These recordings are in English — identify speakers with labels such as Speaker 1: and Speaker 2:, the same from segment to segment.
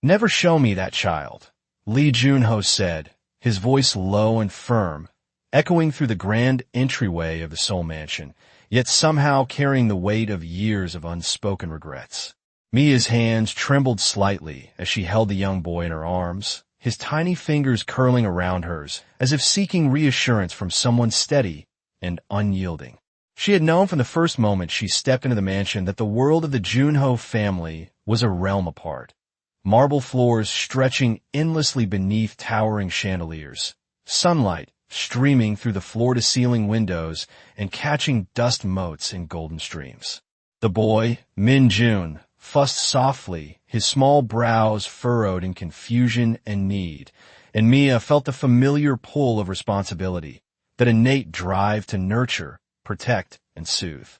Speaker 1: Never show me that child, Lee Junho said, his voice low and firm, echoing through the grand entryway of the Seoul mansion, yet somehow carrying the weight of years of unspoken regrets. Mia's hands trembled slightly as she held the young boy in her arms, his tiny fingers curling around hers, as if seeking reassurance from someone steady and unyielding. She had known from the first moment she stepped into the mansion that the world of the Junho family was a realm apart. Marble floors stretching endlessly beneath towering chandeliers, sunlight streaming through the floor-to-ceiling windows and catching dust motes in golden streams. The boy, Min-jun, fussed softly, his small brows furrowed in confusion and need, and Mia felt the familiar pull of responsibility, that innate drive to nurture, protect, and soothe.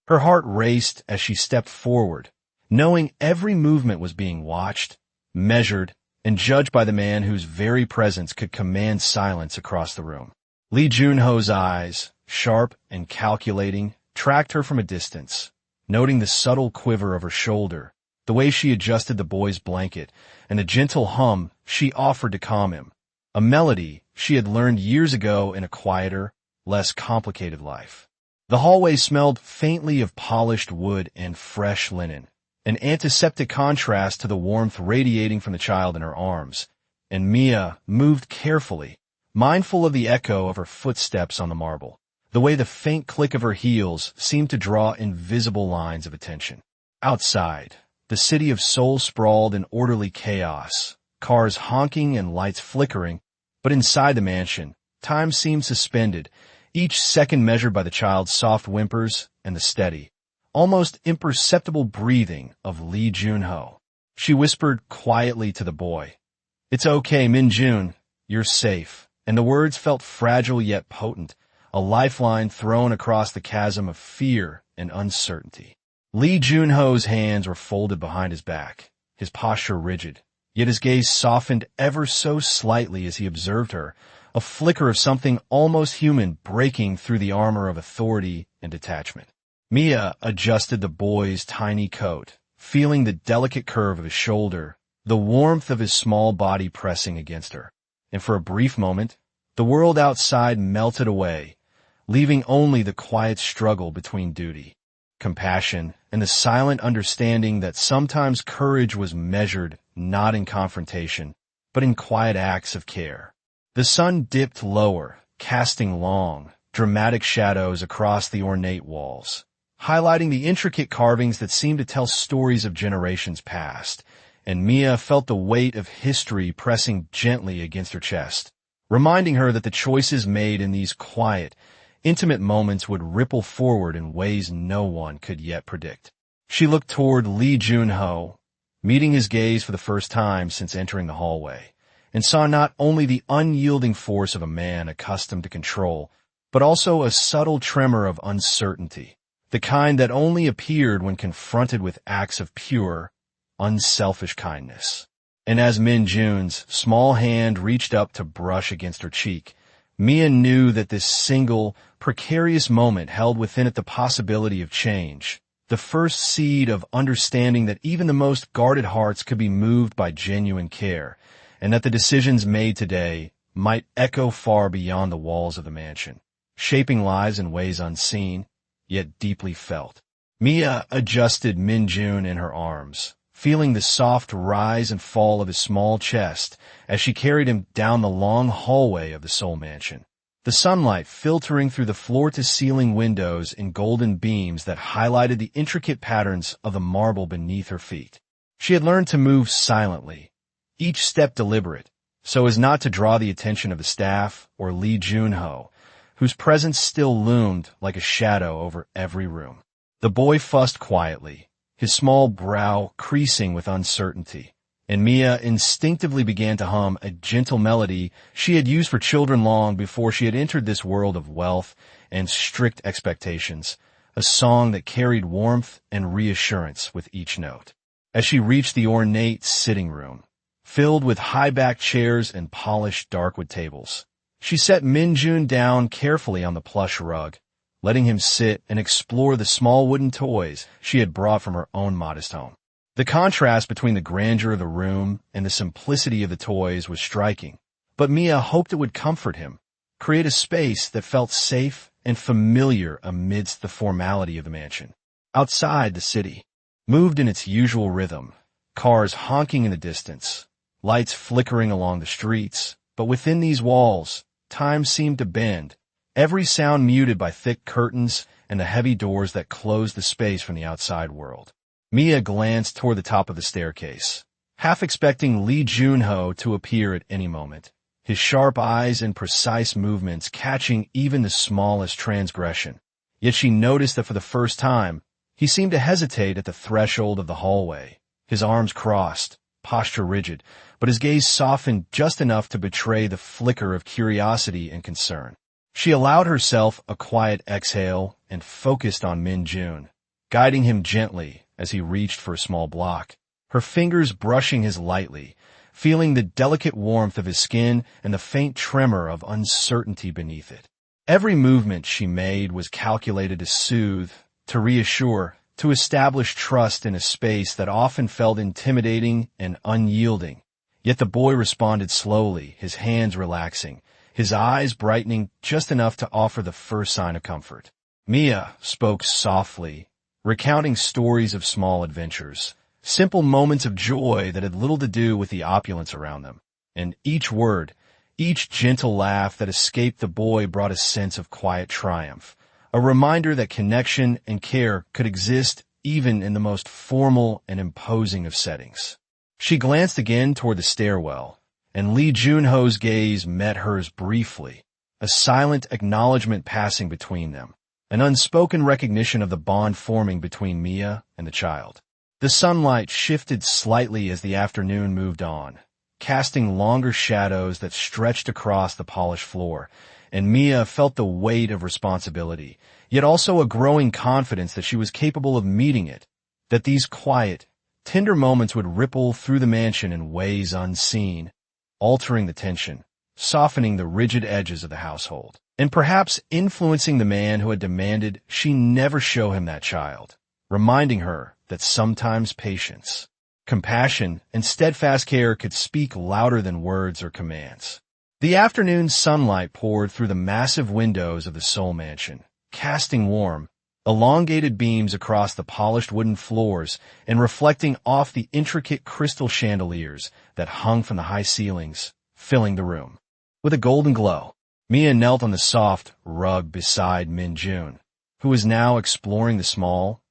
Speaker 1: Her heart raced as she stepped forward, knowing every movement was being watched, measured, and judged by the man whose very presence could command silence across the room. Lee Junho's eyes, sharp and calculating, tracked her from a distance, noting the subtle quiver of her shoulder, the way she adjusted the boy's blanket, and the gentle hum she offered to calm him, a melody she had learned years ago in a quieter, less complicated life. The hallway smelled faintly of polished wood and fresh linen, an antiseptic contrast to the warmth radiating from the child in her arms, and Mia moved carefully, mindful of the echo of her footsteps on the marble, the way the faint click of her heels seemed to draw invisible lines of attention. Outside, the city of Seoul sprawled in orderly chaos, cars honking and lights flickering, but inside the mansion, time seemed suspended, each second measured by the child's soft whimpers and the steady, almost imperceptible breathing of Lee Junho. She whispered quietly to the boy, "It's okay, Min-jun, you're safe," and the words felt fragile yet potent, a lifeline thrown across the chasm of fear and uncertainty. Lee Junho's hands were folded behind his back, his posture rigid, yet his gaze softened ever so slightly as he observed her, a flicker of something almost human breaking through the armor of authority and detachment. Mia adjusted the boy's tiny coat, feeling the delicate curve of his shoulder, the warmth of his small body pressing against her. And for a brief moment, the world outside melted away, leaving only the quiet struggle between duty, compassion, and the silent understanding that sometimes courage was measured not in confrontation, but in quiet acts of care. The sun dipped lower, casting long, dramatic shadows across the ornate walls, highlighting the intricate carvings that seemed to tell stories of generations past, and Mia felt the weight of history pressing gently against her chest, reminding her that the choices made in these quiet, intimate moments would ripple forward in ways no one could yet predict. She looked toward Lee Junho, meeting his gaze for the first time since entering the hallway, and saw not only the unyielding force of a man accustomed to control, but also a subtle tremor of uncertainty, the kind that only appeared when confronted with acts of pure, unselfish kindness. And as Min-jun's small hand reached up to brush against her cheek, Mia knew that this single, precarious moment held within it the possibility of change, the first seed of understanding that even the most guarded hearts could be moved by genuine care, and that the decisions made today might echo far beyond the walls of the mansion, shaping lives in ways unseen, yet deeply felt. Mia adjusted Min-jun in her arms, feeling the soft rise and fall of his small chest as she carried him down the long hallway of the Seoul mansion, the sunlight filtering through the floor-to-ceiling windows in golden beams that highlighted the intricate patterns of the marble beneath her feet. She had learned to move silently, each step deliberate, so as not to draw the attention of the staff or Lee Junho, whose presence still loomed like a shadow over every room. The boy fussed quietly, his small brow creasing with uncertainty, and Mia instinctively began to hum a gentle melody she had used for children long before she had entered this world of wealth and strict expectations, a song that carried warmth and reassurance with each note. As she reached the ornate sitting room, filled with high-backed chairs and polished darkwood tables, she set Min-jun down carefully on the plush rug, letting him sit and explore the small wooden toys she had brought from her own modest home. The contrast between the grandeur of the room and the simplicity of the toys was striking, but Mia hoped it would comfort him, create a space that felt safe and familiar amidst the formality of the mansion. Outside, the city moved in its usual rhythm, cars honking in the distance, lights flickering along the streets, but within these walls, time seemed to bend, every sound muted by thick curtains and the heavy doors that closed the space from the outside world. Mia glanced toward the top of the staircase, half expecting Lee Junho to appear at any moment, his sharp eyes and precise movements catching even the smallest transgression. Yet she noticed that for the first time, he seemed to hesitate at the threshold of the hallway, his arms crossed, posture rigid, but his gaze softened just enough to betray the flicker of curiosity and concern. She allowed herself a quiet exhale and focused on Min Jun, guiding him gently as he reached for a small block, her fingers brushing his lightly, feeling the delicate warmth of his skin and the faint tremor of uncertainty beneath it. Every movement she made was calculated to soothe, to reassure, to establish trust in a space that often felt intimidating and unyielding. Yet the boy responded slowly, his hands relaxing, his eyes brightening just enough to offer the first sign of comfort. Mia spoke softly, recounting stories of small adventures, simple moments of joy that had little to do with the opulence around them. And each word, each gentle laugh that escaped the boy brought a sense of quiet triumph, a reminder that connection and care could exist even in the most formal and imposing of settings. She glanced again toward the stairwell, and Lee Junho's gaze met hers briefly, a silent acknowledgement passing between them, an unspoken recognition of the bond forming between Mia and the child. The sunlight shifted slightly as the afternoon moved on, casting longer shadows that stretched across the polished floor, and Mia felt the weight of responsibility, yet also a growing confidence that she was capable of meeting it, that these quiet, tender moments would ripple through the mansion in ways unseen, altering the tension, softening the rigid edges of the household, and perhaps influencing the man who had demanded she never show him that child, reminding her that sometimes patience, compassion, and steadfast care could speak louder than words or commands. The afternoon sunlight poured through the massive windows of the Seoul mansion, casting warm, elongated beams across the polished wooden floors and reflecting off the intricate crystal chandeliers that hung from the high ceilings, filling the room. With a golden glow, Mia knelt on the soft rug beside Min Jun, who was now exploring the small,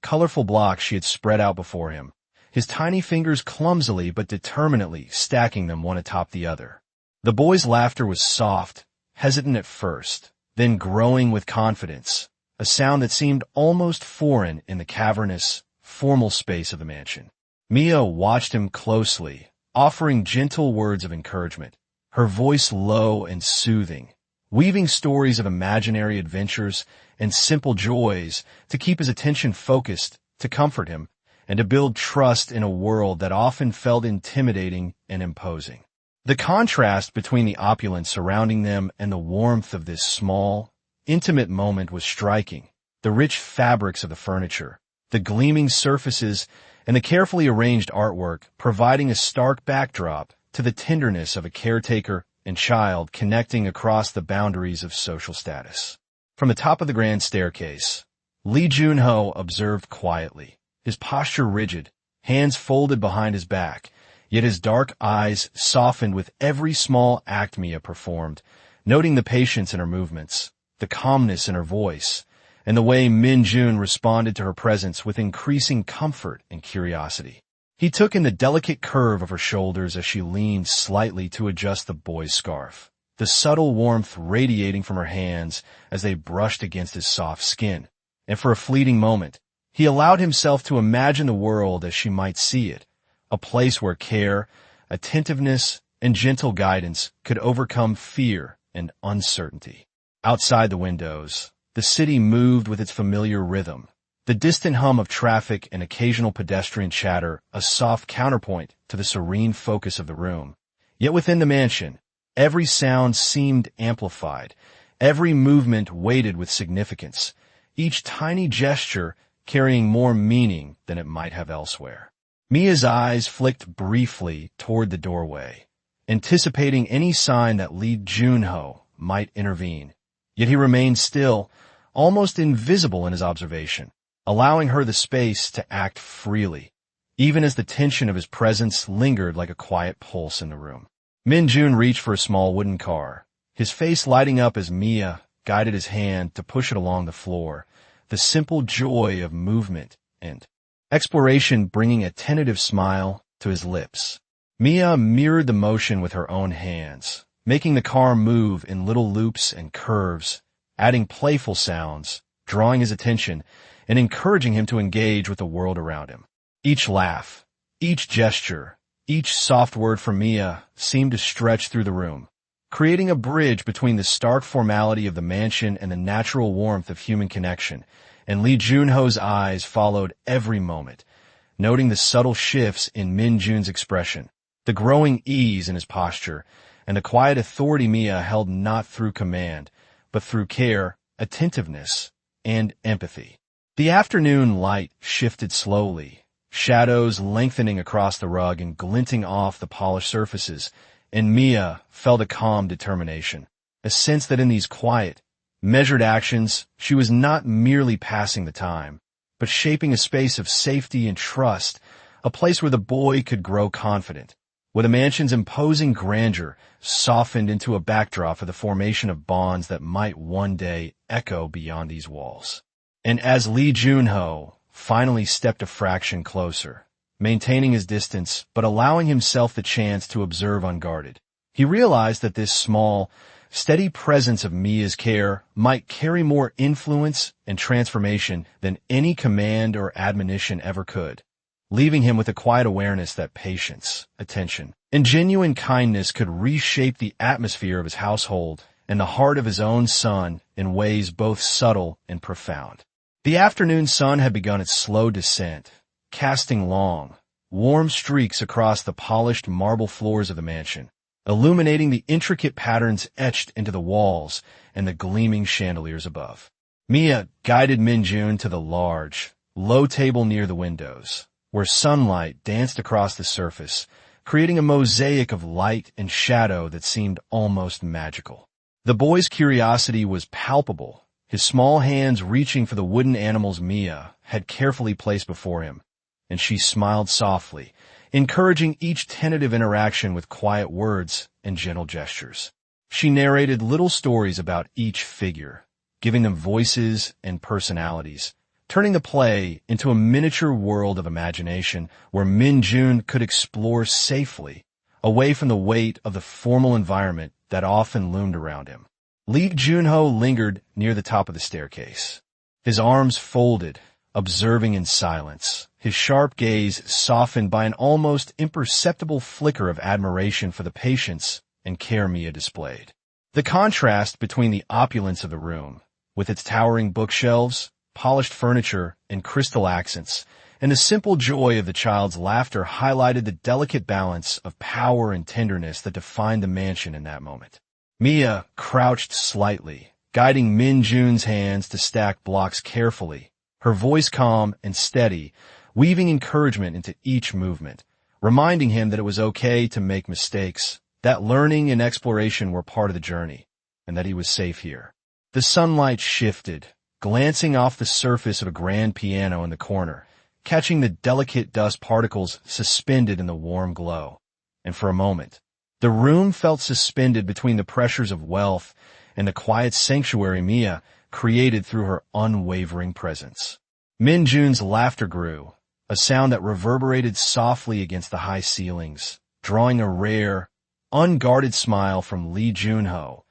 Speaker 1: colorful blocks she had spread out before him, his tiny fingers clumsily but determinedly stacking them one atop the other. The boy's laughter was soft, hesitant at first, then growing with confidence, a sound that seemed almost foreign in the cavernous, formal space of the mansion. Mia watched him closely, offering gentle words of encouragement, her voice low and soothing, weaving stories of imaginary adventures and simple joys to keep his attention focused, to comfort him, and to build trust in a world that often felt intimidating and imposing. The contrast between the opulence surrounding them and the warmth of this small, intimate moment was striking. The rich fabrics of the furniture, the gleaming surfaces, and the carefully arranged artwork providing a stark backdrop to the tenderness of a caretaker and child connecting across the boundaries of social status. From the top of the grand staircase, Lee Junho observed quietly, his posture rigid, hands folded behind his back, yet his dark eyes softened with every small act Mia performed, noting the patience in her movements, the calmness in her voice, and the way Min Jun responded to her presence with increasing comfort and curiosity. He took in the delicate curve of her shoulders as she leaned slightly to adjust the boy's scarf, the subtle warmth radiating from her hands as they brushed against his soft skin. And for a fleeting moment, he allowed himself to imagine the world as she might see it, a place where care, attentiveness, and gentle guidance could overcome fear and uncertainty. Outside the windows, the city moved with its familiar rhythm, the distant hum of traffic and occasional pedestrian chatter a soft counterpoint to the serene focus of the room. Yet within the mansion, every sound seemed amplified, every movement weighted with significance, each tiny gesture carrying more meaning than it might have elsewhere. Mia's eyes flicked briefly toward the doorway, anticipating any sign that Lee Junho might intervene. Yet he remained still, almost invisible in his observation, allowing her the space to act freely, even as the tension of his presence lingered like a quiet pulse in the room. Min-jun reached for a small wooden car, his face lighting up as Mia guided his hand to push it along the floor, the simple joy of movement and exploration bringing a tentative smile to his lips. Mia mirrored the motion with her own hands, making the car move in little loops and curves, adding playful sounds, drawing his attention, and encouraging him to engage with the world around him. Each laugh, each gesture, each soft word from Mia seemed to stretch through the room, creating a bridge between the stark formality of the mansion and the natural warmth of human connection, and Lee Junho's eyes followed every moment, noting the subtle shifts in Min-jun's expression, the growing ease in his posture, and the quiet authority Mia held not through command, but through care, attentiveness, and empathy. The afternoon light shifted slowly, shadows lengthening across the rug and glinting off the polished surfaces, and Mia felt a calm determination, a sense that in these quiet, measured actions, she was not merely passing the time, but shaping a space of safety and trust, a place where the boy could grow confident, where the mansion's imposing grandeur softened into a backdrop for the formation of bonds that might one day echo beyond these walls. And as Lee Junho finally stepped a fraction closer, maintaining his distance but allowing himself the chance to observe unguarded, he realized that this small, steady presence of Mia's care might carry more influence and transformation than any command or admonition ever could, leaving him with a quiet awareness that patience, attention, and genuine kindness could reshape the atmosphere of his household and the heart of his own son in ways both subtle and profound. The afternoon sun had begun its slow descent, casting long, warm streaks across the polished marble floors of the mansion, illuminating the intricate patterns etched into the walls and the gleaming chandeliers above. Mia guided Min-jun to the large, low table near the windows, where sunlight danced across the surface, creating a mosaic of light and shadow that seemed almost magical. The boy's curiosity was palpable, his small hands reaching for the wooden animals Mia had carefully placed before him, and she smiled softly, encouraging each tentative interaction with quiet words and gentle gestures. She narrated little stories about each figure, giving them voices and personalities, turning the play into a miniature world of imagination where Min-jun could explore safely, away from the weight of the formal environment that often loomed around him. Lee Junho lingered near the top of the staircase, his arms folded, observing in silence, his sharp gaze softened by an almost imperceptible flicker of admiration for the patience and care Mia displayed. The contrast between the opulence of the room, with its towering bookshelves, polished furniture, and crystal accents, and the simple joy of the child's laughter highlighted the delicate balance of power and tenderness that defined the mansion in that moment. Mia crouched slightly, guiding Min-jun's hands to stack blocks carefully, her voice calm and steady, weaving encouragement into each movement, reminding him that it was okay to make mistakes, that learning and exploration were part of the journey, and that he was safe here. The sunlight shifted, glancing off the surface of a grand piano in the corner, catching the delicate dust particles suspended in the warm glow. And for a moment, the room felt suspended between the pressures of wealth and the quiet sanctuary Mia created through her unwavering presence. Min-jun's laughter grew, a sound that reverberated softly against the high ceilings, drawing a rare, unguarded smile from Lee Junho,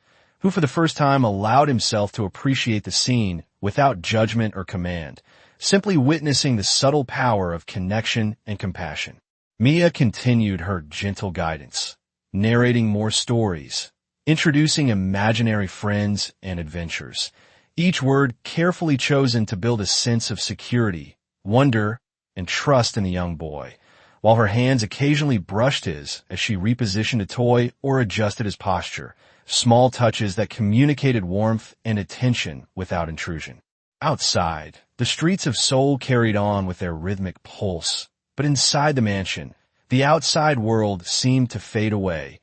Speaker 1: who for the first time allowed himself to appreciate the scene without judgment or command, simply witnessing the subtle power of connection and compassion. Mia continued her gentle guidance, narrating more stories, introducing imaginary friends and adventures, each word carefully chosen to build a sense of security, wonder, and trust in the young boy, while her hands occasionally brushed his as she repositioned a toy or adjusted his posture, small touches that communicated warmth and attention without intrusion. Outside, the streets of Seoul carried on with their rhythmic pulse, But inside the mansion, the outside world seemed to fade away,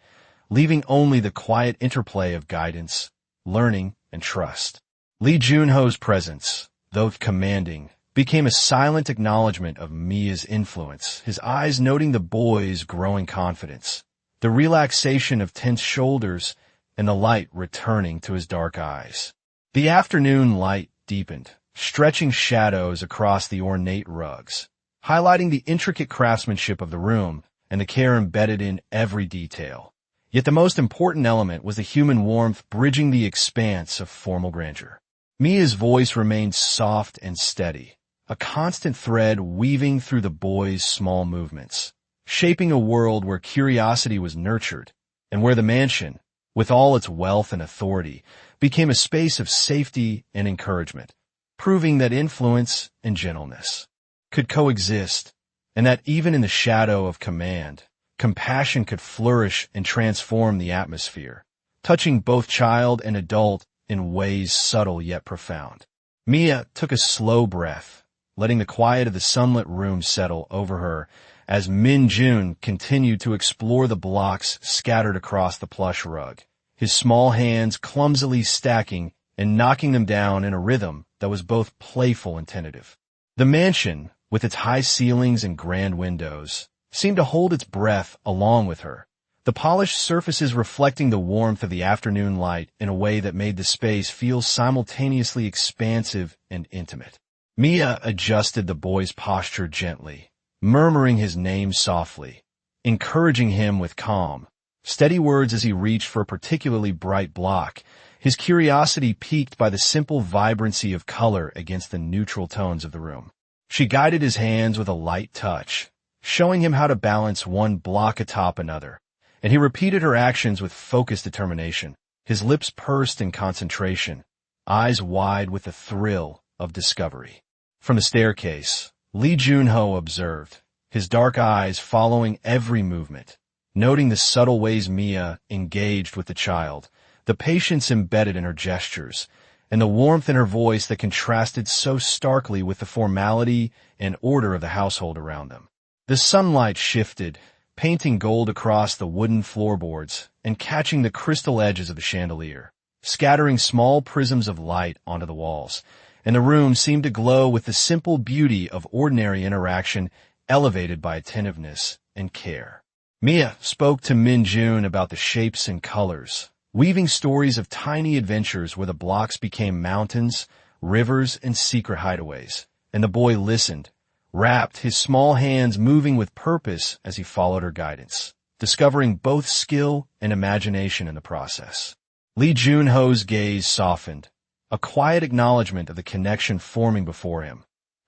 Speaker 1: leaving only the quiet interplay of guidance, learning, and trust. Lee Junho's presence, though commanding, became a silent acknowledgement of Mia's influence, his eyes noting the boy's growing confidence, the relaxation of tense shoulders, and the light returning to his dark eyes. The afternoon light deepened, stretching shadows across the ornate rugs, highlighting the intricate craftsmanship of the room and the care embedded in every detail. Yet the most important element was the human warmth bridging the expanse of formal grandeur. Mia's voice remained soft and steady, a constant thread weaving through the boy's small movements, shaping a world where curiosity was nurtured and where the mansion, with all its wealth and authority, became a space of safety and encouragement, proving that influence and gentleness could coexist, and that even in the shadow of command, compassion could flourish and transform the atmosphere, touching both child and adult in ways subtle yet profound. Mia took a slow breath, letting the quiet of the sunlit room settle over her as Min Jun continued to explore the blocks scattered across the plush rug, his small hands clumsily stacking and knocking them down in a rhythm that was both playful and tentative. The mansion, with its high ceilings and grand windows, seemed to hold its breath along with her, the polished surfaces reflecting the warmth of the afternoon light in a way that made the space feel simultaneously expansive and intimate. Mia adjusted the boy's posture gently, murmuring his name softly, encouraging him with calm, steady words as he reached for a particularly bright block, his curiosity piqued by the simple vibrancy of color against the neutral tones of the room. She guided his hands with a light touch, showing him how to balance one block atop another, and he repeated her actions with focused determination, his lips pursed in concentration, eyes wide with the thrill of discovery. From the staircase, Lee Junho observed, his dark eyes following every movement, noting the subtle ways Mia engaged with the child, the patience embedded in her gestures, and the warmth in her voice that contrasted so starkly with the formality and order of the household around them. The sunlight shifted, painting gold across the wooden floorboards and catching the crystal edges of the chandelier, scattering small prisms of light onto the walls, and the room seemed to glow with the simple beauty of ordinary interaction elevated by attentiveness and care. Mia spoke to Min Jun about the shapes and colors, weaving stories of tiny adventures where the blocks became mountains, rivers, and secret hideaways, and the boy listened, rapt, his small hands moving with purpose as he followed her guidance, discovering both skill and imagination in the process. Lee Junho's gaze softened, a quiet acknowledgement of the connection forming before him,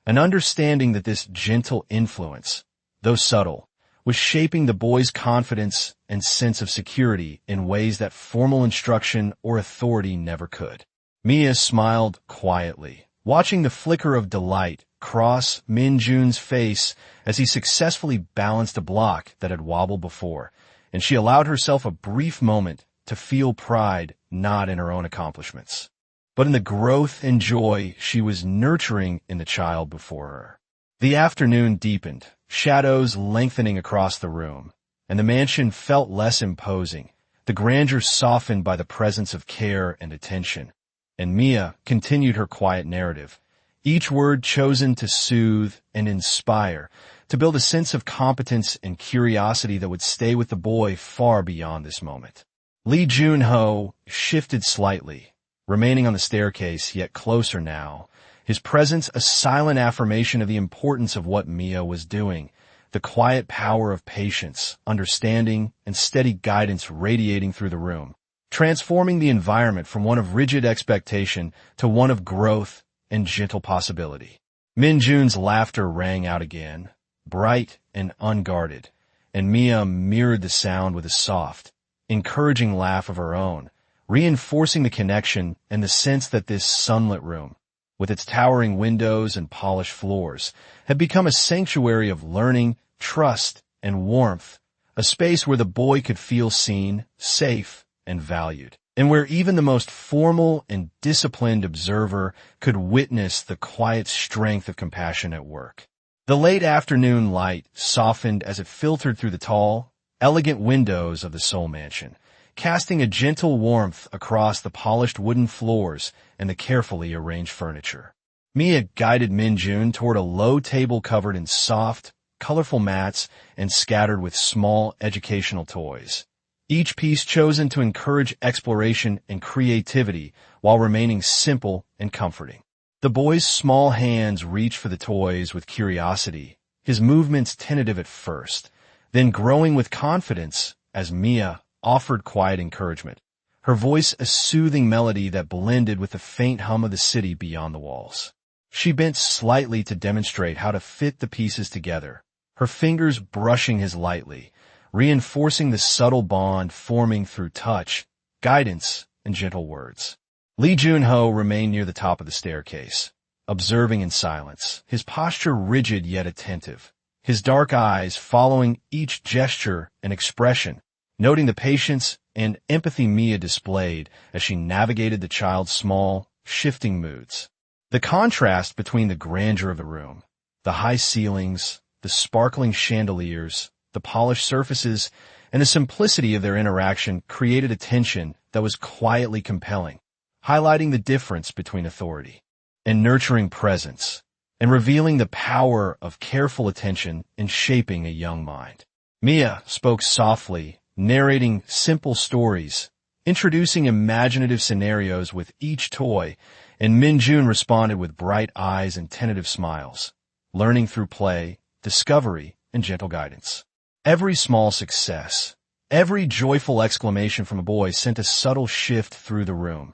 Speaker 1: an understanding that this gentle influence, though subtle, was shaping the boy's confidence and sense of security in ways that formal instruction or authority never could. Mia smiled quietly, watching the flicker of delight cross Min Jun's face as he successfully balanced a block that had wobbled before, and she allowed herself a brief moment to feel pride not in her own accomplishments, but in the growth and joy she was nurturing in the child before her. The afternoon deepened, shadows lengthening across the room, and the mansion felt less imposing, the grandeur softened by the presence of care and attention. And Mia continued her quiet narrative, each word chosen to soothe and inspire, to build a sense of competence and curiosity that would stay with the boy far beyond this moment. Lee Junho shifted slightly, remaining on the staircase, yet closer now, his presence a silent affirmation of the importance of what Mia was doing, the quiet power of patience, understanding, and steady guidance radiating through the room, transforming the environment from one of rigid expectation to one of growth and gentle possibility. Min Jun's laughter rang out again, bright and unguarded, and Mia mirrored the sound with a soft, encouraging laugh of her own, reinforcing the connection and the sense that this sunlit room, with its towering windows and polished floors, had become a sanctuary of learning, trust, and warmth, a space where the boy could feel seen, safe, and valued, and where even the most formal and disciplined observer could witness the quiet strength of compassion at work. The late afternoon light softened as it filtered through the tall, elegant windows of the Soul Mansion, casting a gentle warmth across the polished wooden floors and the carefully arranged furniture. Mia guided Min-jun toward a low table covered in soft, colorful mats and scattered with small educational toys, each piece chosen to encourage exploration and creativity while remaining simple and comforting. The boy's small hands reached for the toys with curiosity, his movements tentative at first, then growing with confidence as Mia offered quiet encouragement, her voice a soothing melody that blended with the faint hum of the city beyond the walls. She bent slightly to demonstrate how to fit the pieces together, her fingers brushing his lightly, reinforcing the subtle bond forming through touch, guidance, and gentle words. Lee Jun-ho remained near the top of the staircase, observing in silence, his posture rigid yet attentive, his dark eyes following each gesture and expression, noting the patience and empathy Mia displayed as she navigated the child's small, shifting moods. The contrast between the grandeur of the room, the high ceilings, the sparkling chandeliers, the polished surfaces, and the simplicity of their interaction created a tension that was quietly compelling, highlighting the difference between authority and nurturing presence, and revealing the power of careful attention in shaping a young mind. Mia spoke softly, narrating simple stories, introducing imaginative scenarios with each toy, and Min-jun responded with bright eyes and tentative smiles, learning through play, discovery, and gentle guidance. Every small success, every joyful exclamation from a boy sent a subtle shift through the room,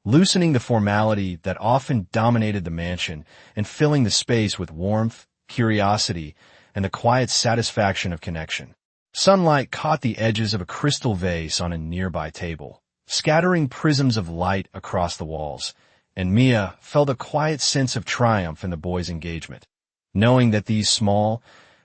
Speaker 1: loosening the formality that often dominated the mansion and filling the space with warmth, curiosity, and the quiet satisfaction of connection. Sunlight caught the edges of a crystal vase on a nearby table, scattering prisms of light across the walls, and Mia felt a quiet sense of triumph in the boy's engagement, knowing that these small,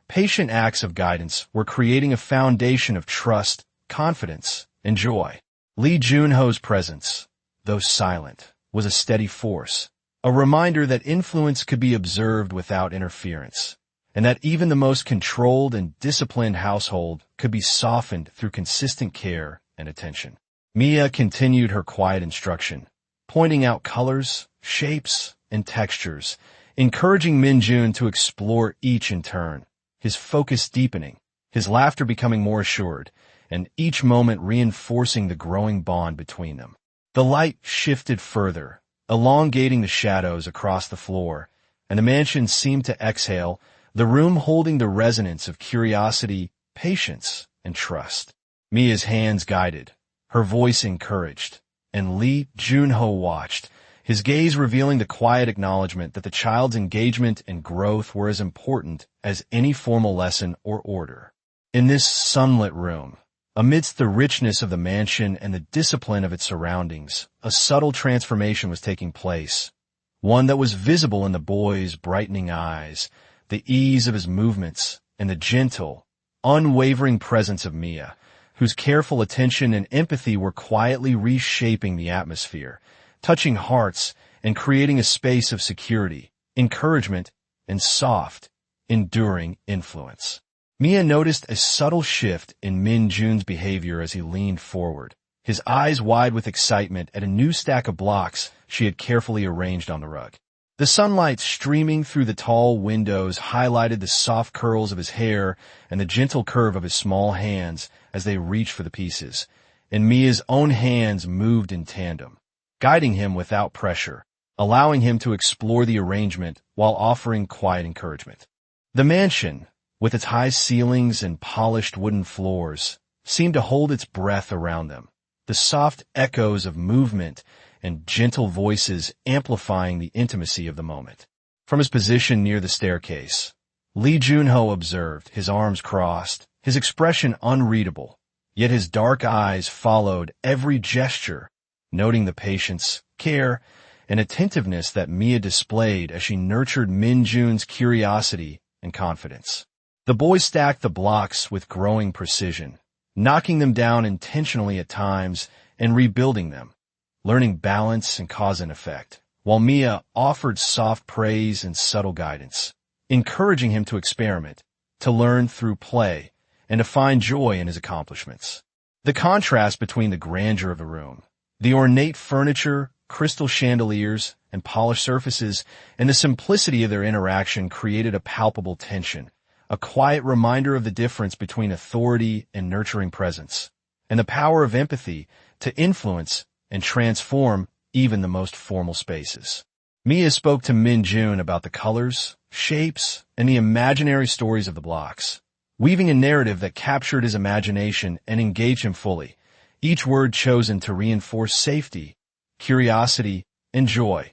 Speaker 1: patient acts of guidance were creating a foundation of trust, confidence, and joy. Lee Jun-ho's presence, though silent, was a steady force, a reminder that influence could be observed without interference, and that even the most controlled and disciplined household could be softened through consistent care and attention. Mia continued her quiet instruction, pointing out colors, shapes, and textures, encouraging Min-jun to explore each in turn, his focus deepening, his laughter becoming more assured, and each moment reinforcing the growing bond between them. The light shifted further, elongating the shadows across the floor, and the mansion seemed to exhale, the room holding the resonance of curiosity, patience, and trust. Mia's hands guided, her voice encouraged, and Lee Jun-ho watched, his gaze revealing the quiet acknowledgement that the child's engagement and growth were as important as any formal lesson or order. In this sunlit room, amidst the richness of the mansion and the discipline of its surroundings, a subtle transformation was taking place, one that was visible in the boy's brightening eyes, the ease of his movements, and the gentle, unwavering presence of Mia, whose careful attention and empathy were quietly reshaping the atmosphere, touching hearts and creating a space of security, encouragement, and soft, enduring influence. Mia noticed a subtle shift in Min-jun's behavior as he leaned forward, his eyes wide with excitement at a new stack of blocks she had carefully arranged on the rug. The sunlight streaming through the tall windows highlighted the soft curls of his hair and the gentle curve of his small hands as they reached for the pieces, and Mia's own hands moved in tandem, guiding him without pressure, allowing him to explore the arrangement while offering quiet encouragement. The mansion, with its high ceilings and polished wooden floors, seemed to hold its breath around them, the soft echoes of movement and gentle voices amplifying the intimacy of the moment. From his position near the staircase, Lee Jun-ho observed, his arms crossed, his expression unreadable, yet his dark eyes followed every gesture, noting the patience, care, and attentiveness that Mia displayed as she nurtured Min-jun's curiosity and confidence. The boy stacked the blocks with growing precision, knocking them down intentionally at times and rebuilding them, learning balance and cause and effect, while Mia offered soft praise and subtle guidance, encouraging him to experiment, to learn through play, and to find joy in his accomplishments. The contrast between the grandeur of the room, the ornate furniture, crystal chandeliers, and polished surfaces, and the simplicity of their interaction created a palpable tension, a quiet reminder of the difference between authority and nurturing presence, and the power of empathy to influence and transform even the most formal spaces. Mia spoke to Min-jun about the colors, shapes, and the imaginary stories of the blocks, weaving a narrative that captured his imagination and engaged him fully, each word chosen to reinforce safety, curiosity, and joy,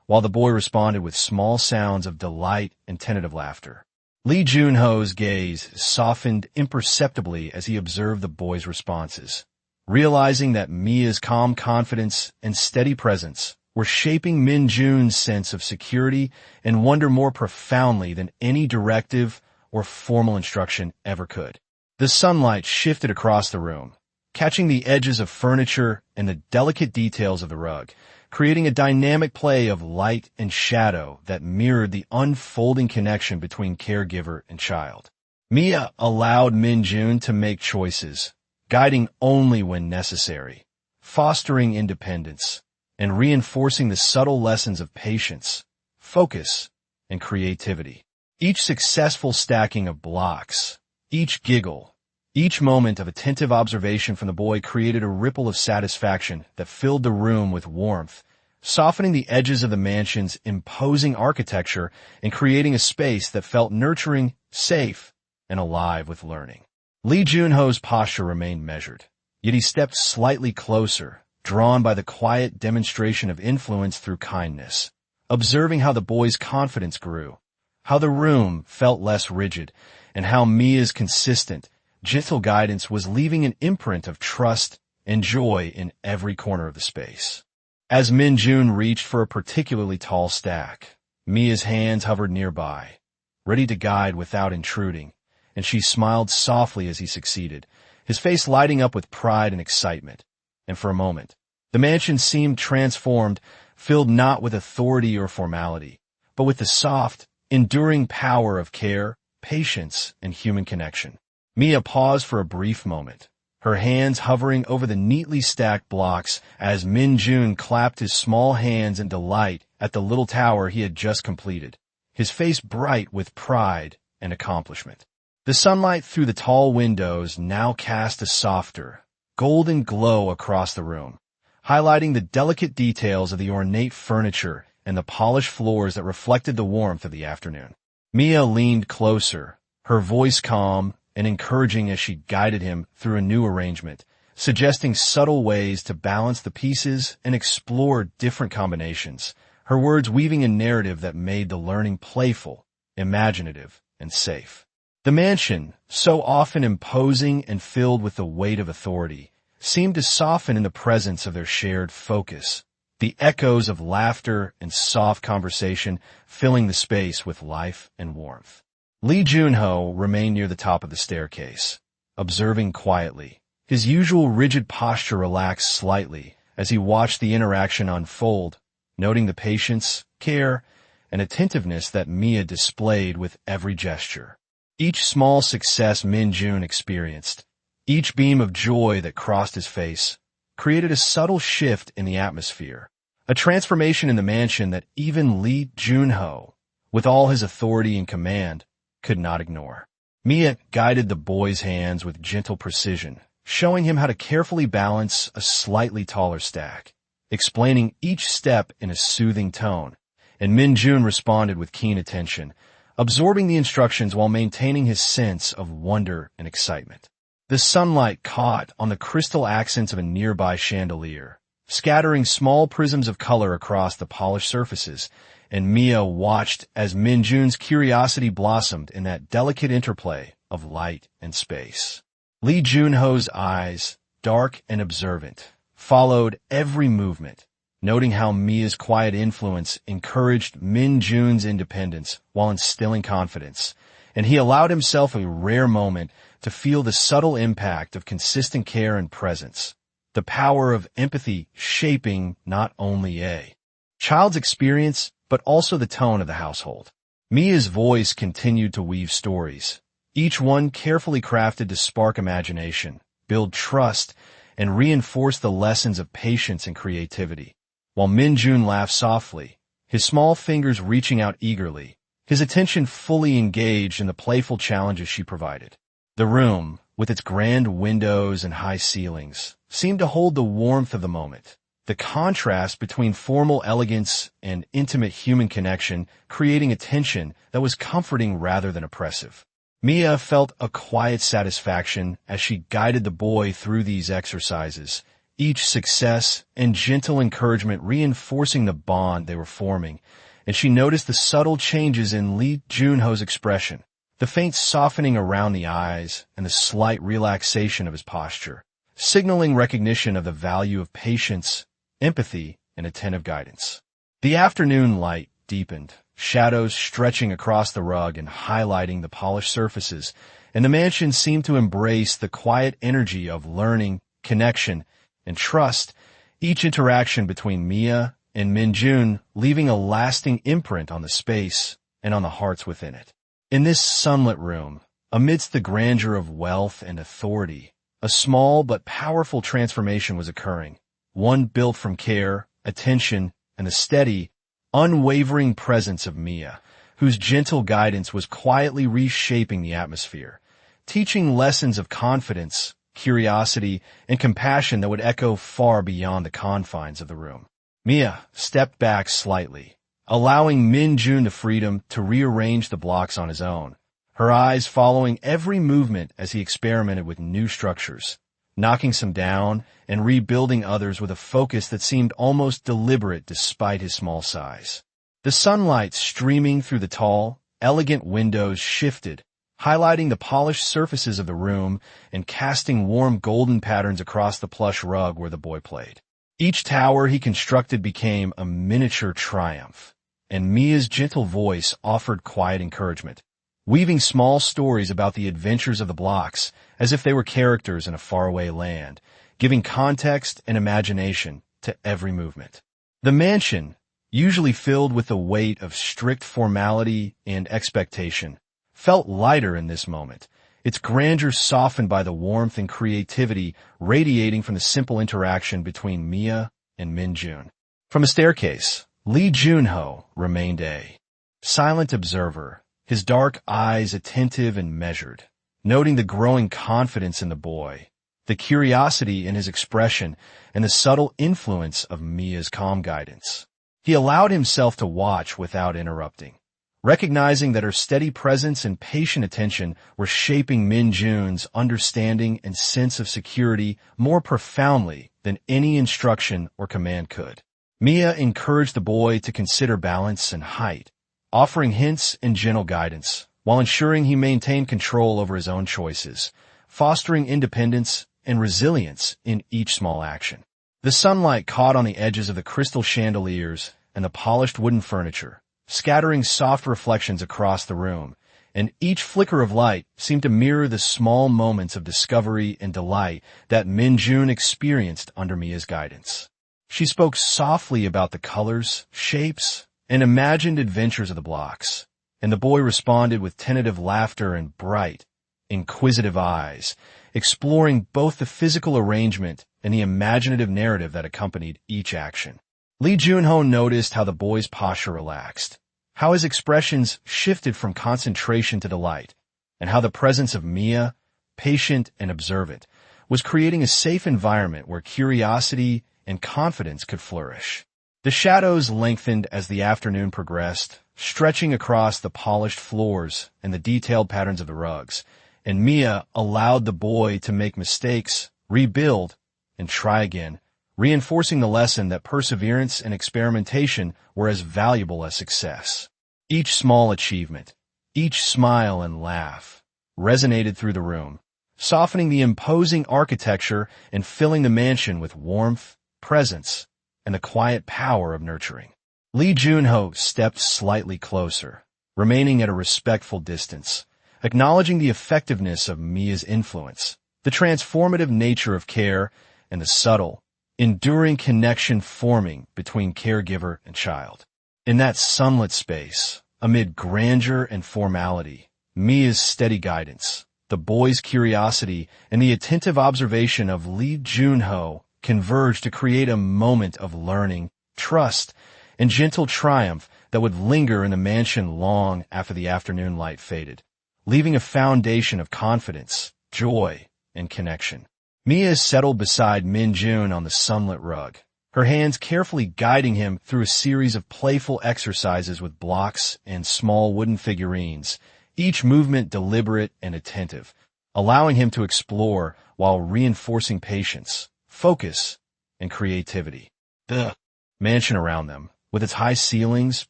Speaker 1: while the boy responded with small sounds of delight and tentative laughter. Lee Junho's gaze softened imperceptibly as he observed the boy's responses, realizing that Mia's calm confidence and steady presence were shaping Min-jun's sense of security and wonder more profoundly than any directive or formal instruction ever could. The sunlight shifted across the room, catching the edges of furniture and the delicate details of the rug, creating a dynamic play of light and shadow that mirrored the unfolding connection between caregiver and child. Mia allowed Min-jun to make choices, guiding only when necessary, fostering independence, and reinforcing the subtle lessons of patience, focus, and creativity. Each successful stacking of blocks, each giggle, each moment of attentive observation from the boy created a ripple of satisfaction that filled the room with warmth, softening the edges of the mansion's imposing architecture and creating a space that felt nurturing, safe, and alive with learning. Lee Junho's posture remained measured, yet he stepped slightly closer, drawn by the quiet demonstration of influence through kindness, observing how the boy's confidence grew, how the room felt less rigid, and how Mia's consistent, gentle guidance was leaving an imprint of trust and joy in every corner of the space. As Min-jun reached for a particularly tall stack, Mia's hands hovered nearby, ready to guide without intruding, and she smiled softly as he succeeded, his face lighting up with pride and excitement. And for a moment, the mansion seemed transformed, filled not with authority or formality, but with the soft, enduring power of care, patience, and human connection. Mia paused for a brief moment, her hands hovering over the neatly stacked blocks as Min-jun clapped his small hands in delight at the little tower he had just completed, his face bright with pride and accomplishment. The sunlight through the tall windows now cast a softer, golden glow across the room, highlighting the delicate details of the ornate furniture and the polished floors that reflected the warmth of the afternoon. Mia leaned closer, her voice calm and encouraging as she guided him through a new arrangement, suggesting subtle ways to balance the pieces and explore different combinations, her words weaving a narrative that made the learning playful, imaginative, and safe. The mansion, so often imposing and filled with the weight of authority, seemed to soften in the presence of their shared focus, the echoes of laughter and soft conversation filling the space with life and warmth. Lee Junho remained near the top of the staircase, observing quietly, his usual rigid posture relaxed slightly as he watched the interaction unfold, noting the patience, care, and attentiveness that Mia displayed with every gesture. Each small success Min-jun experienced, each beam of joy that crossed his face, created a subtle shift in the atmosphere, a transformation in the mansion that even Lee Junho, with all his authority and command, could not ignore. Mia guided the boy's hands with gentle precision, showing him how to carefully balance a slightly taller stack, explaining each step in a soothing tone, and Min-jun responded with keen attention, absorbing the instructions while maintaining his sense of wonder and excitement. The sunlight caught on the crystal accents of a nearby chandelier, scattering small prisms of color across the polished surfaces, and Mia watched as Min-jun's curiosity blossomed in that delicate interplay of light and space. Lee Junho's eyes, dark and observant, followed every movement, noting how Mia's quiet influence encouraged Min-jun's independence while instilling confidence, and he allowed himself a rare moment to feel the subtle impact of consistent care and presence, the power of empathy shaping not only a child's experience, but also the tone of the household. Mia's voice continued to weave stories, each one carefully crafted to spark imagination, build trust, and reinforce the lessons of patience and creativity. While Min-jun laughed softly, his small fingers reaching out eagerly, his attention fully engaged in the playful challenges she provided. The room, with its grand windows and high ceilings, seemed to hold the warmth of the moment. The contrast between formal elegance and intimate human connection creating a tension that was comforting rather than oppressive. Mia felt a quiet satisfaction as she guided the boy through these exercises, each success and gentle encouragement reinforcing the bond they were forming, and she noticed the subtle changes in Lee Junho's expression, the faint softening around the eyes and the slight relaxation of his posture, signaling recognition of the value of patience, empathy, and attentive guidance. The afternoon light deepened, shadows stretching across the rug and highlighting the polished surfaces, and the mansion seemed to embrace the quiet energy of learning, connection, and trust, each interaction between Mia and Min-jun leaving a lasting imprint on the space and on the hearts within it. In this sunlit room, amidst the grandeur of wealth and authority, a small but powerful transformation was occurring, one built from care, attention, and the steady, unwavering presence of Mia, whose gentle guidance was quietly reshaping the atmosphere, teaching lessons of confidence, curiosity, and compassion that would echo far beyond the confines of the room. Mia stepped back slightly, allowing Min-jun the freedom to rearrange the blocks on his own, her eyes following every movement as he experimented with new structures, knocking some down and rebuilding others with a focus that seemed almost deliberate despite his small size. The sunlight streaming through the tall, elegant windows shifted, highlighting the polished surfaces of the room and casting warm golden patterns across the plush rug where the boy played. Each tower he constructed became a miniature triumph, and Mia's gentle voice offered quiet encouragement, weaving small stories about the adventures of the blocks as if they were characters in a faraway land, giving context and imagination to every movement. The mansion, usually filled with the weight of strict formality and expectation, felt lighter in this moment, its grandeur softened by the warmth and creativity radiating from the simple interaction between Mia and Min-jun. From the staircase, Lee Junho remained a silent observer, his dark eyes attentive and measured, noting the growing confidence in the boy, the curiosity in his expression, and the subtle influence of Mia's calm guidance. He allowed himself to watch without interrupting, recognizing that her steady presence and patient attention were shaping Min-jun's understanding and sense of security more profoundly than any instruction or command could. Mia encouraged the boy to consider balance and height, offering hints and gentle guidance, while ensuring he maintained control over his own choices, fostering independence and resilience in each small action. The sunlight caught on the edges of the crystal chandeliers and the polished wooden furniture, scattering soft reflections across the room, and each flicker of light seemed to mirror the small moments of discovery and delight that Min-jun experienced under Mia's guidance. She spoke softly about the colors, shapes, and imagined adventures of the blocks, and the boy responded with tentative laughter and bright, inquisitive eyes, exploring both the physical arrangement and the imaginative narrative that accompanied each action. Lee Junho noticed how the boy's posture relaxed, how his expressions shifted from concentration to delight, and how the presence of Mia, patient and observant, was creating a safe environment where curiosity and confidence could flourish. The shadows lengthened as the afternoon progressed, stretching across the polished floors and the detailed patterns of the rugs, and Mia allowed the boy to make mistakes, rebuild, and try again, reinforcing the lesson that perseverance and experimentation were as valuable as success. Each small achievement, each smile and laugh, resonated through the room, softening the imposing architecture and filling the mansion with warmth, presence, and the quiet power of nurturing. Lee Junho stepped slightly closer, remaining at a respectful distance, acknowledging the effectiveness of Mia's influence, the transformative nature of care, and the subtle, enduring connection forming between caregiver and child. In that sunlit space, Amid grandeur and formality, Mia's steady guidance, the boy's curiosity, and the attentive observation of Lee Junho converged to create a moment of learning, trust, and gentle triumph that would linger in the mansion long after the afternoon light faded, leaving a foundation of confidence, joy, and connection. Mia settled beside Min Jun on the sunlit rug, her hands carefully guiding him through a series of playful exercises with blocks and small wooden figurines, each movement deliberate and attentive, allowing him to explore while reinforcing patience, focus, and creativity. The mansion around them, with its high ceilings,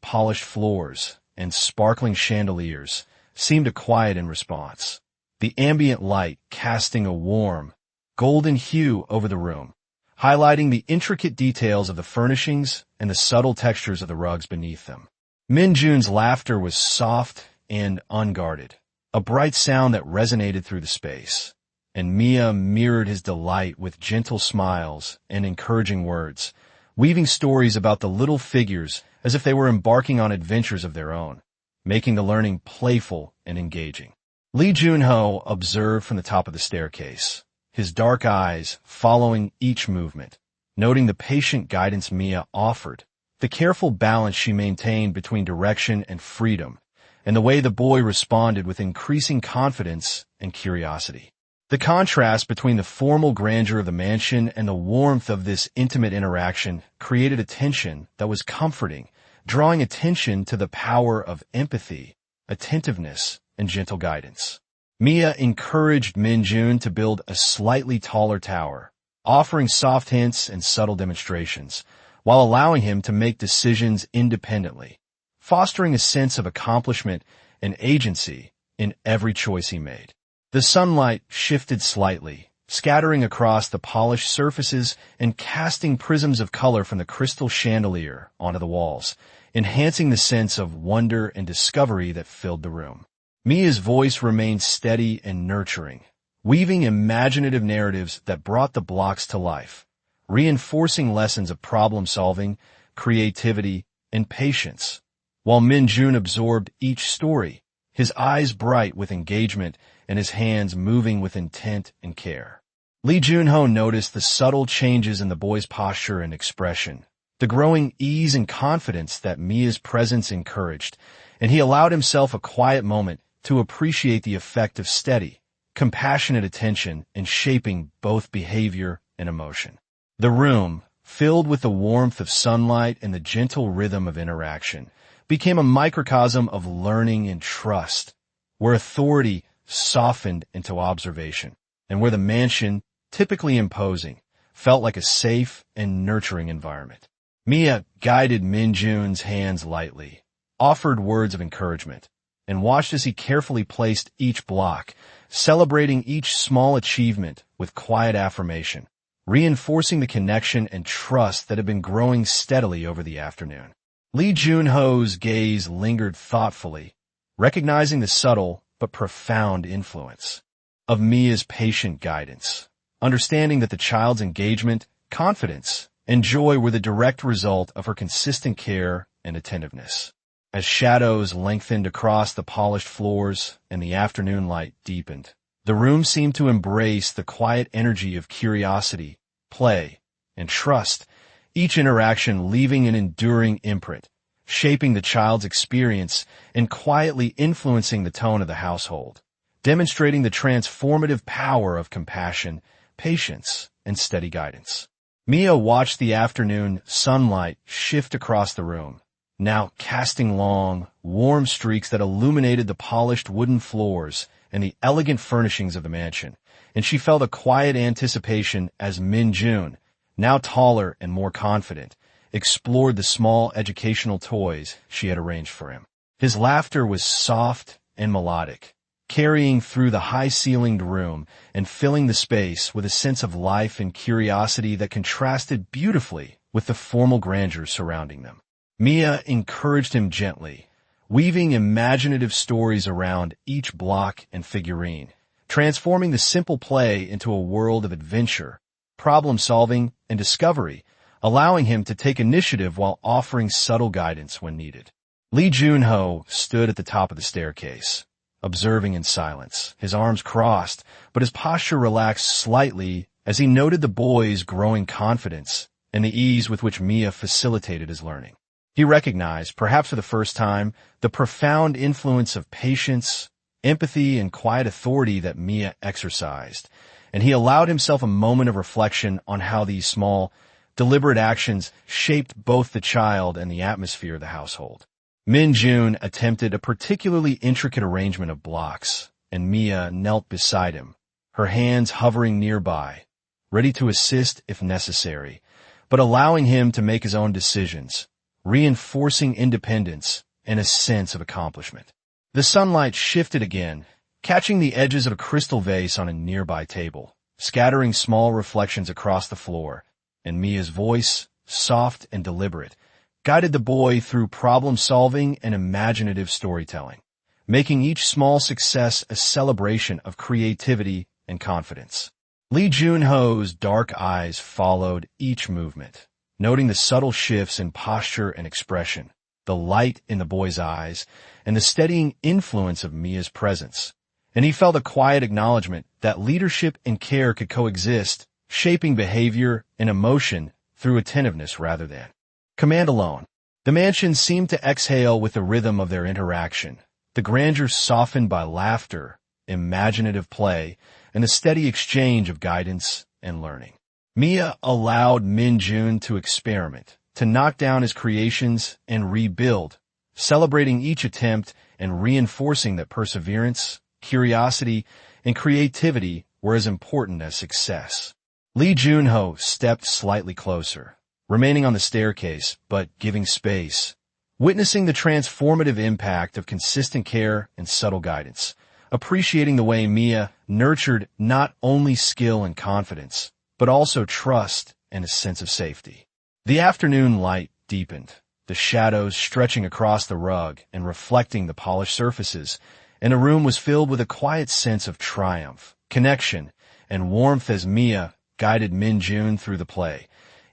Speaker 1: polished floors, and sparkling chandeliers, seemed to quiet in response, the ambient light casting a warm, golden hue over the room, highlighting the intricate details of the furnishings and the subtle textures of the rugs beneath them. Min Jun's laughter was soft and unguarded, a bright sound that resonated through the space, and Mia mirrored his delight with gentle smiles and encouraging words, weaving stories about the little figures as if they were embarking on adventures of their own, making the learning playful and engaging. Lee Junho observed from the top of the staircase, his dark eyes following each movement, noting the patient guidance Mia offered, the careful balance she maintained between direction and freedom, and the way the boy responded with increasing confidence and curiosity. The contrast between the formal grandeur of the mansion and the warmth of this intimate interaction created a tension that was comforting, drawing attention to the power of empathy, attentiveness, and gentle guidance. Mia encouraged Min Jun to build a slightly taller tower, offering soft hints and subtle demonstrations, while allowing him to make decisions independently, fostering a sense of accomplishment and agency in every choice he made. The sunlight shifted slightly, scattering across the polished surfaces and casting prisms of color from the crystal chandelier onto the walls, enhancing the sense of wonder and discovery that filled the room. Mia's voice remained steady and nurturing, weaving imaginative narratives that brought the blocks to life, reinforcing lessons of problem-solving, creativity, and patience. While Min Jun absorbed each story, his eyes bright with engagement and his hands moving with intent and care. Lee Junho noticed the subtle changes in the boy's posture and expression, the growing ease and confidence that Mia's presence encouraged, and he allowed himself a quiet moment to appreciate the effect of steady, compassionate attention in shaping both behavior and emotion. The room, filled with the warmth of sunlight and the gentle rhythm of interaction, became a microcosm of learning and trust, where authority softened into observation, and where the mansion, typically imposing, felt like a safe and nurturing environment. Mia guided Min Jun's hands lightly, offered words of encouragement, and watched as he carefully placed each block, celebrating each small achievement with quiet affirmation, reinforcing the connection and trust that had been growing steadily over the afternoon. Lee Junho's gaze lingered thoughtfully, recognizing the subtle but profound influence of Mia's patient guidance, understanding that the child's engagement, confidence, and joy were the direct result of her consistent care and attentiveness. As shadows lengthened across the polished floors and the afternoon light deepened, the room seemed to embrace the quiet energy of curiosity, play, and trust, each interaction leaving an enduring imprint, shaping the child's experience and quietly influencing the tone of the household, demonstrating the transformative power of compassion, patience, and steady guidance. Mia watched the afternoon sunlight shift across the room, now casting long, warm streaks that illuminated the polished wooden floors and the elegant furnishings of the mansion, and she felt a quiet anticipation as Min Jun, now taller and more confident, explored the small educational toys she had arranged for him. His laughter was soft and melodic, carrying through the high-ceilinged room and filling the space with a sense of life and curiosity that contrasted beautifully with the formal grandeur surrounding them. Mia encouraged him gently, weaving imaginative stories around each block and figurine, transforming the simple play into a world of adventure, problem-solving, and discovery, allowing him to take initiative while offering subtle guidance when needed. Lee Junho stood at the top of the staircase, observing in silence, his arms crossed, but his posture relaxed slightly as he noted the boy's growing confidence and the ease with which Mia facilitated his learning. He recognized, perhaps for the first time, the profound influence of patience, empathy, and quiet authority that Mia exercised, and he allowed himself a moment of reflection on how these small, deliberate actions shaped both the child and the atmosphere of the household. Min-jun attempted a particularly intricate arrangement of blocks, and Mia knelt beside him, her hands hovering nearby, ready to assist if necessary, but allowing him to make his own decisions, reinforcing independence and a sense of accomplishment. The sunlight shifted again, catching the edges of a crystal vase on a nearby table, scattering small reflections across the floor, and Mia's voice, soft and deliberate, guided the boy through problem-solving and imaginative storytelling, making each small success a celebration of creativity and confidence. Lee Junho's dark eyes followed each movement, noting the subtle shifts in posture and expression, the light in the boy's eyes, and the steadying influence of Mia's presence. And he felt a quiet acknowledgement that leadership and care could coexist, shaping behavior and emotion through attentiveness rather than command alone. The mansion seemed to exhale with the rhythm of their interaction, the grandeur softened by laughter, imaginative play, and the steady exchange of guidance and learning. Mia allowed Min-jun to experiment, to knock down his creations and rebuild, celebrating each attempt and reinforcing that perseverance, curiosity, and creativity were as important as success. Lee Junho stepped slightly closer, remaining on the staircase, but giving space, witnessing the transformative impact of consistent care and subtle guidance, appreciating the way Mia nurtured not only skill and confidence, but also trust and a sense of safety. The afternoon light deepened, the shadows stretching across the rug and reflecting the polished surfaces, and the room was filled with a quiet sense of triumph, connection, and warmth as Mia guided Min-jun through the play,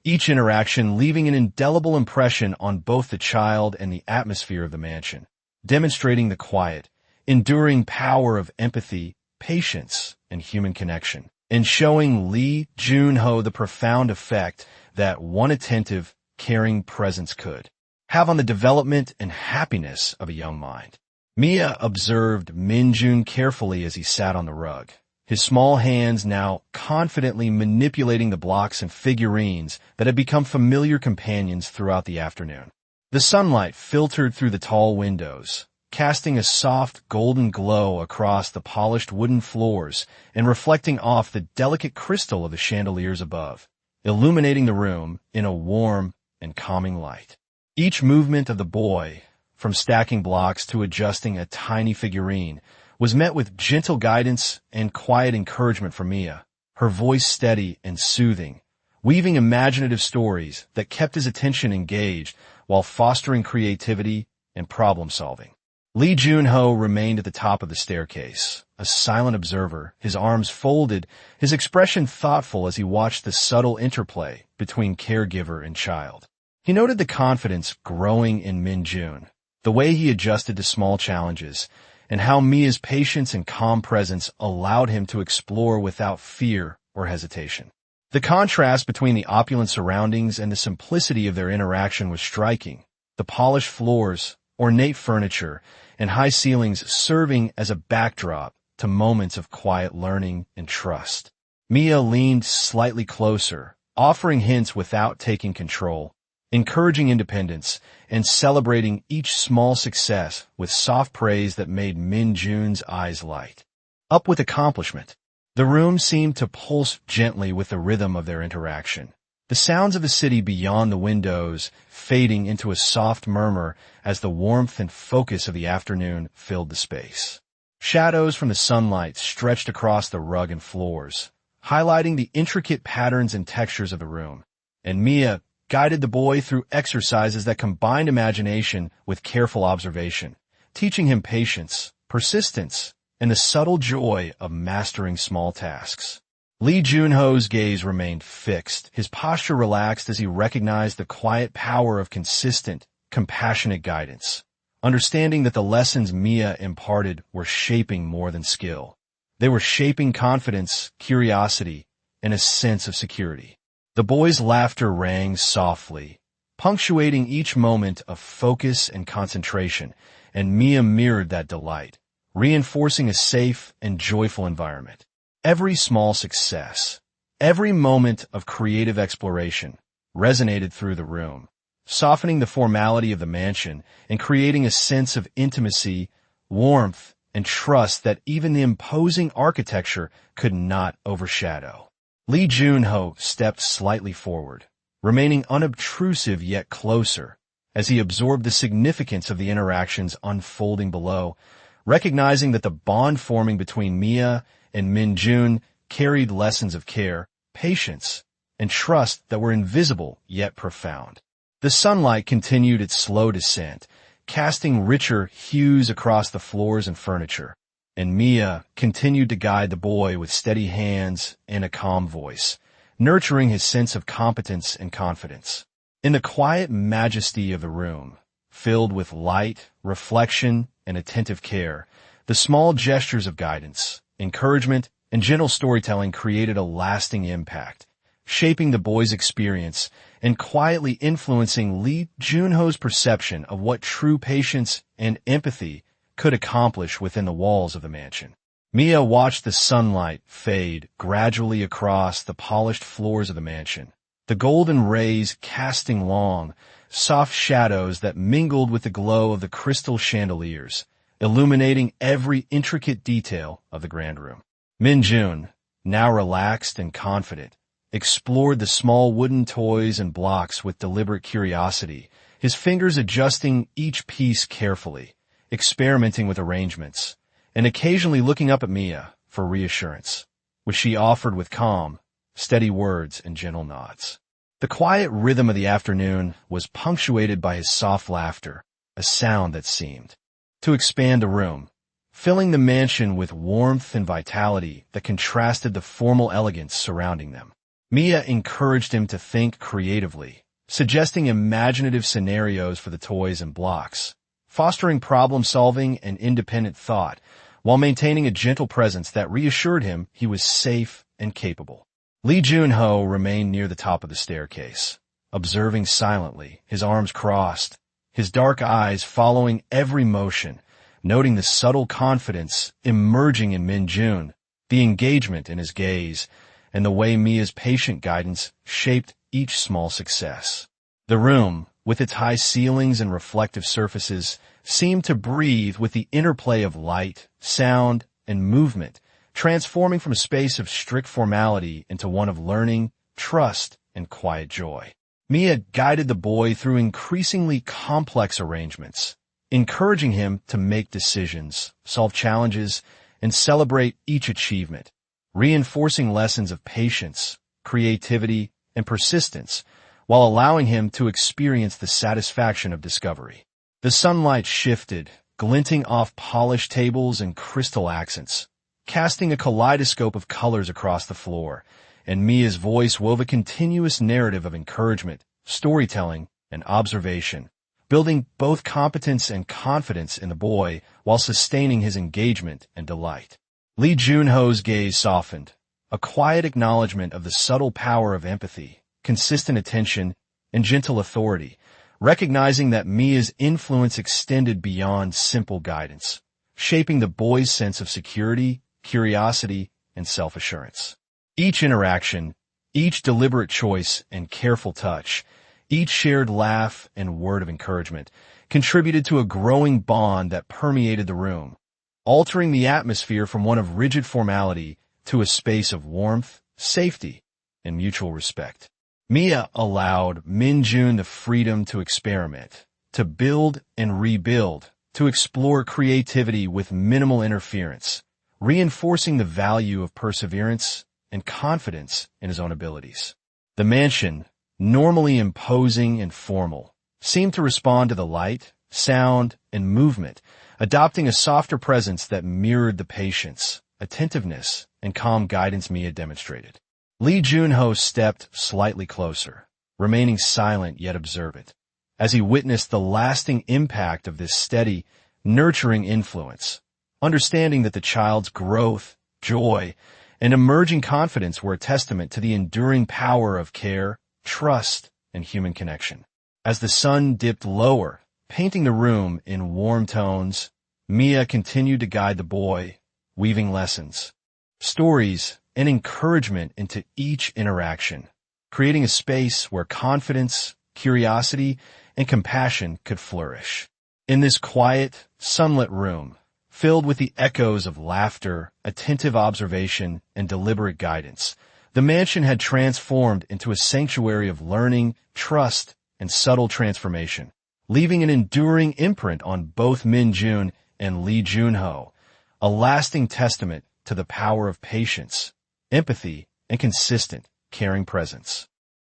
Speaker 1: each interaction leaving an indelible impression on both the child and the atmosphere of the mansion, demonstrating the quiet, enduring power of empathy, patience, and human connection, and showing Lee Junho the profound effect that one attentive, caring presence could have on the development and happiness of a young mind. Mia observed Min-jun carefully as he sat on the rug, his small hands now confidently manipulating the blocks and figurines that had become familiar companions throughout the afternoon. The sunlight filtered through the tall windows, casting a soft golden glow across the polished wooden floors and reflecting off the delicate crystal of the chandeliers above, illuminating the room in a warm and calming light. Each movement of the boy, from stacking blocks to adjusting a tiny figurine, was met with gentle guidance and quiet encouragement from Mia, her voice steady and soothing, weaving imaginative stories that kept his attention engaged while fostering creativity and problem-solving. Lee Junho remained at the top of the staircase, a silent observer, his arms folded, his expression thoughtful as he watched the subtle interplay between caregiver and child. He noted the confidence growing in Min-jun, the way he adjusted to small challenges, and how Mia's patience and calm presence allowed him to explore without fear or hesitation. The contrast between the opulent surroundings and the simplicity of their interaction was striking, the polished floors, ornate furniture, and high ceilings serving as a backdrop to moments of quiet learning and trust. Mia leaned slightly closer, offering hints without taking control, encouraging independence, and celebrating each small success with soft praise that made Min-jun's eyes light up with accomplishment. The room seemed to pulse gently with the rhythm of their interaction, the sounds of the city beyond the windows fading into a soft murmur as the warmth and focus of the afternoon filled the space. Shadows from the sunlight stretched across the rug and floors, highlighting the intricate patterns and textures of the room, and Mia guided the boy through exercises that combined imagination with careful observation, teaching him patience, persistence, and the subtle joy of mastering small tasks. Lee Junho's gaze remained fixed, his posture relaxed as he recognized the quiet power of consistent, compassionate guidance, understanding that the lessons Mia imparted were shaping more than skill. They were shaping confidence, curiosity, and a sense of security. The boy's laughter rang softly, punctuating each moment of focus and concentration, and Mia mirrored that delight, reinforcing a safe and joyful environment. Every small success, every moment of creative exploration resonated through the room, softening the formality of the mansion and creating a sense of intimacy, warmth, and trust that even the imposing architecture could not overshadow. Lee Junho stepped slightly forward, remaining unobtrusive yet closer, as he absorbed the significance of the interactions unfolding below, recognizing that the bond forming between Mia and Min-jun carried lessons of care, patience, and trust that were invisible yet profound. The sunlight continued its slow descent, casting richer hues across the floors and furniture, and Mia continued to guide the boy with steady hands and a calm voice, nurturing his sense of competence and confidence. In the quiet majesty of the room, filled with light, reflection, and attentive care, the small gestures of guidance, encouragement, and gentle storytelling created a lasting impact, shaping the boy's experience and quietly influencing Lee Junho's perception of what true patience and empathy could accomplish within the walls of the mansion. Mia watched the sunlight fade gradually across the polished floors of the mansion, the golden rays casting long, soft shadows that mingled with the glow of the crystal chandeliers, illuminating every intricate detail of the grand room. Min-jun, now relaxed and confident, explored the small wooden toys and blocks with deliberate curiosity, his fingers adjusting each piece carefully, experimenting with arrangements, and occasionally looking up at Mia for reassurance, which she offered with calm, steady words and gentle nods. The quiet rhythm of the afternoon was punctuated by his soft laughter, a sound that seemed to expand the room, filling the mansion with warmth and vitality that contrasted the formal elegance surrounding them. Mia encouraged him to think creatively, suggesting imaginative scenarios for the toys and blocks, fostering problem-solving and independent thought, while maintaining a gentle presence that reassured him he was safe and capable. Lee Junho remained near the top of the staircase, observing silently, his arms crossed, his dark eyes following every motion, noting the subtle confidence emerging in Min-jun, the engagement in his gaze, and the way Mia's patient guidance shaped each small success. The room, with its high ceilings and reflective surfaces, seemed to breathe with the interplay of light, sound, and movement, transforming from a space of strict formality into one of learning, trust, and quiet joy. Mia guided the boy through increasingly complex arrangements, encouraging him to make decisions, solve challenges, and celebrate each achievement, reinforcing lessons of patience, creativity, and persistence, while allowing him to experience the satisfaction of discovery. The sunlight shifted, glinting off polished tables and crystal accents, casting a kaleidoscope of colors across the floor, and Mia's voice wove a continuous narrative of encouragement, storytelling, and observation, building both competence and confidence in the boy while sustaining his engagement and delight. Lee Junho's gaze softened, a quiet acknowledgement of the subtle power of empathy, consistent attention, and gentle authority, recognizing that Mia's influence extended beyond simple guidance, shaping the boy's sense of security, curiosity, and self-assurance. Each interaction, each deliberate choice and careful touch, each shared laugh and word of encouragement contributed to a growing bond that permeated the room, altering the atmosphere from one of rigid formality to a space of warmth, safety, and mutual respect. Mia allowed Min-jun the freedom to experiment, to build and rebuild, to explore creativity with minimal interference, reinforcing the value of perseverance and confidence in his own abilities. The mansion, normally imposing and formal, seemed to respond to the light, sound, and movement, adopting a softer presence that mirrored the patience, attentiveness, and calm guidance Mia demonstrated. Lee Junho stepped slightly closer, remaining silent yet observant, as he witnessed the lasting impact of this steady, nurturing influence, understanding that the child's growth, joy, and emerging confidence were a testament to the enduring power of care, trust, and human connection. As the sun dipped lower, painting the room in warm tones, Mia continued to guide the boy, weaving lessons, stories, and encouragement into each interaction, creating a space where confidence, curiosity, and compassion could flourish. In this quiet, sunlit room, filled with the echoes of laughter, attentive observation, and deliberate guidance, the mansion had transformed into a sanctuary of learning, trust, and subtle transformation, leaving an enduring imprint on both Min Jun and Lee Junho, a lasting testament to the power of patience, empathy, and consistent, caring presence.